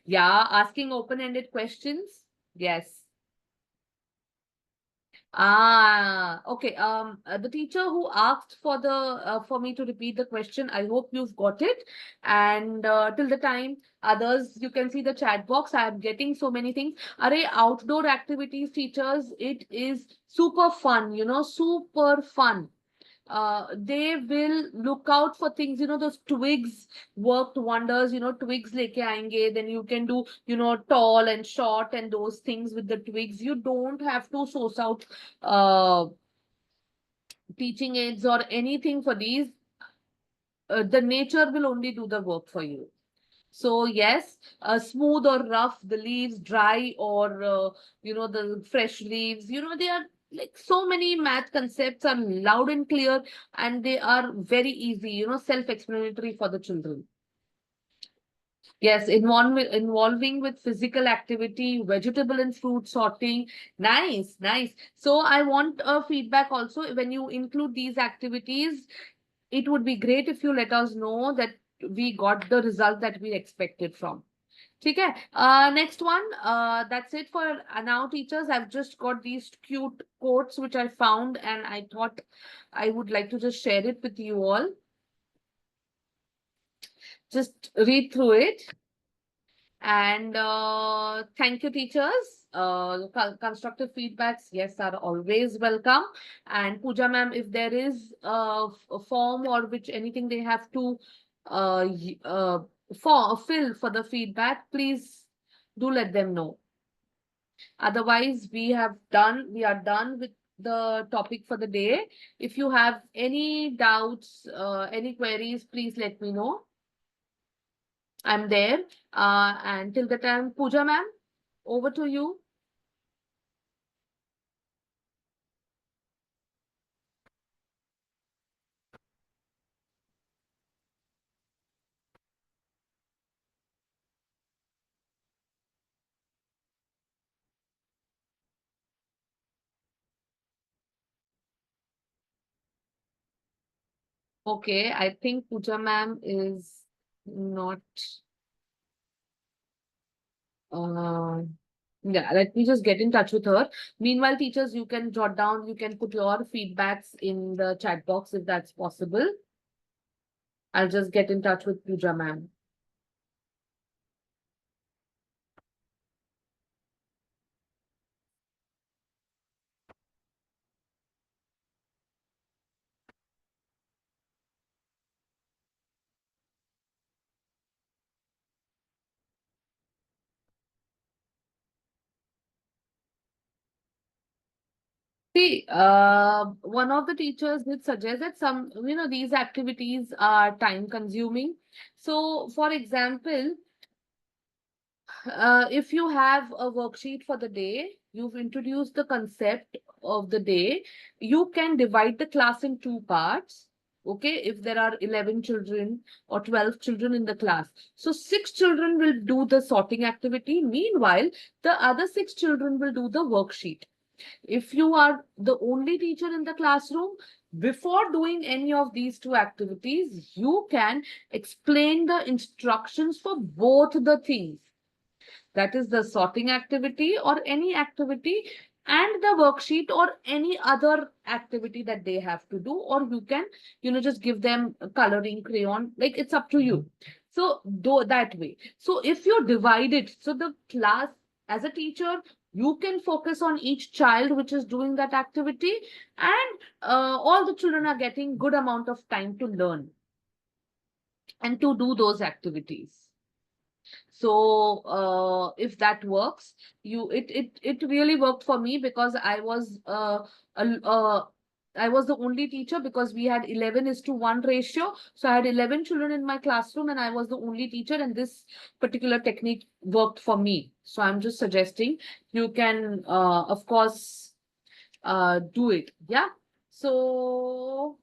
S1: Yeah, asking open-ended questions. Yes. Okay. The teacher who asked for me to repeat the question, I hope you've got it. And till the time, others, you can see the chat box. I am getting so many things. Array, outdoor activities, teachers, it is super fun, super fun. they will look out for things, those twigs worked wonders, twigs leke aayenge, then you can do, tall and short and those things with the twigs. You don't have to source out teaching aids or anything for these. The nature will only do the work for you. So yes, smooth or rough, the leaves, dry or the fresh leaves, they are like so many math concepts are loud and clear, and they are very easy, self-explanatory for the children. Yes, involving with physical activity, vegetable and fruit sorting. Nice, nice. So I want a feedback also. When you include these activities, it would be great if you let us know that we got the result that we expected from. ठीक है. Next one. That's it for now, teachers. I've just got these cute quotes which I found, and I thought I would like to just share it with you all. Just read through it. And thank you, teachers. Constructive feedbacks, yes, are always welcome. And Pooja ma'am, if there is a form or which anything they have to fill for the feedback, please do let them know. Otherwise, we are done with the topic for the day. If you have any doubts, any queries, please let me know. I'm there. And till the time, Pooja ma'am, over to you. Okay, I think Pooja ma'am is not. Uh, yeah, let me just get in touch with her. Meanwhile, teachers, you can jot down, you can put your feedbacks in the chat box if that's possible. I'll just get in touch with Pooja ma'am. See, one of the teachers did suggest that some, these activities are time consuming. So, for example, if you have a worksheet for the day, you've introduced the concept of the day, you can divide the class in two parts. Okay, if there are 11 children or 12 children in the class. So 6 children will do the sorting activity. Meanwhile, the other 6 children will do the worksheet. If you are the only teacher in the classroom, before doing any of these two activities, you can explain the instructions for both the things. That is the sorting activity or any activity, and the worksheet or any other activity that they have to do, or you can, just give them a coloring crayon, like it's up to you. So do that way. So if you divide it, so the class, as a teacher, you can focus on each child which is doing that activity, and all the children are getting good amount of time to learn and to do those activities. So if that works, it really worked for me, because I was the only teacher, because we had 11:1 ratio. So I had 11 children in my classroom and I was the only teacher, and this particular technique worked for me. So I'm just suggesting you can, of course, do it. Yeah. So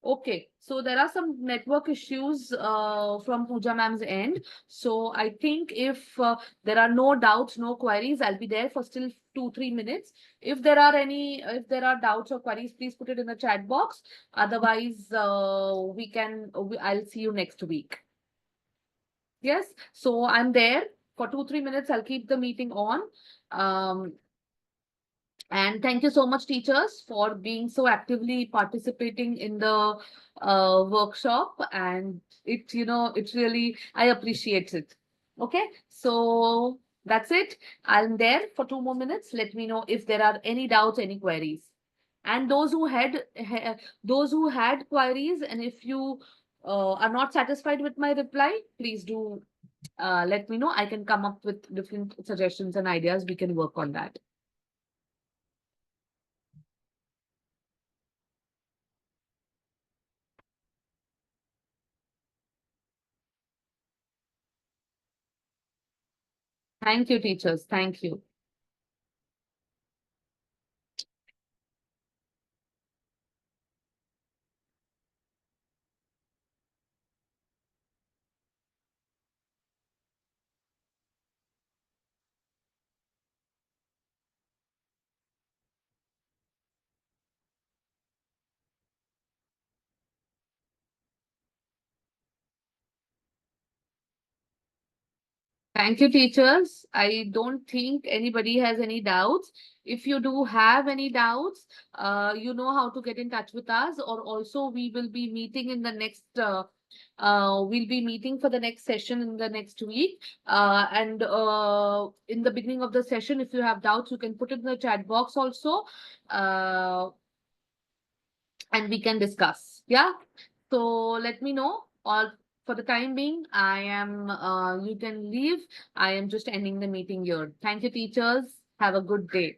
S1: okay, so there are some network issues from Pooja ma'am's end. So I think if there are no doubts, no queries, I'll be there for still 2-3 minutes. If there are doubts or queries, please put it in the chat box. Otherwise, I'll see you next week. Yes, so I'm there for 2-3 minutes. I'll keep the meeting on. And thank you so much, teachers, for being so actively participating in the workshop. And it really, I appreciate it. Okay, so that's it. I'm there for 2 more minutes. Let me know if there are any doubts, any queries. And those who had queries, and if you are not satisfied with my reply, please do let me know. I can come up with different suggestions and ideas. We can work on that. Thank you, teachers. Thank you. Thank you, teachers. I don't think anybody has any doubts. If you do have any doubts, you know how to get in touch with us, or also we will be meeting in the next we'll be meeting for the next session in the next week. And in the beginning of the session, if you have doubts, you can put it in the chat box also, and we can discuss. Yeah. So let me know. Or for the time being, I am. You can leave. I am just ending the meeting here. Thank you, teachers. Have a good day.